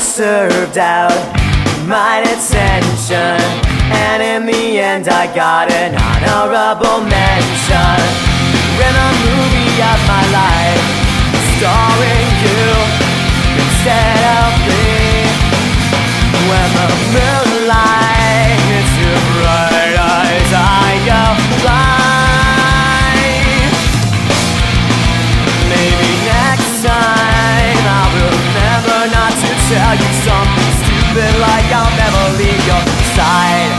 served out my detention, and in the end I got an honorable mention. In a movie of my life, starring you instead of me. When the moonlight hits your bright eyes, I go blind. Maybe next time I'll remember not to tell you something stupid, like I'll never leave your side.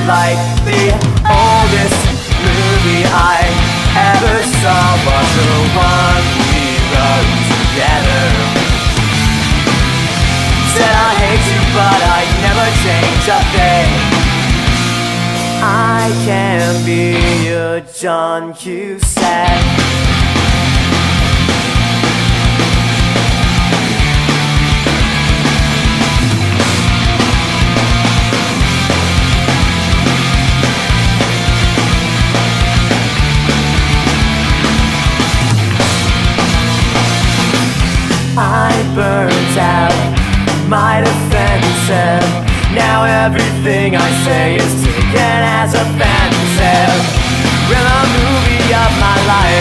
Like the oldest movie I ever saw was the one we wrote together. Said I hate you, but I never change a thing. I can be your John Cusack. I burnt out my defensive. Now everything I say is taken as offensive. In a movie of my life,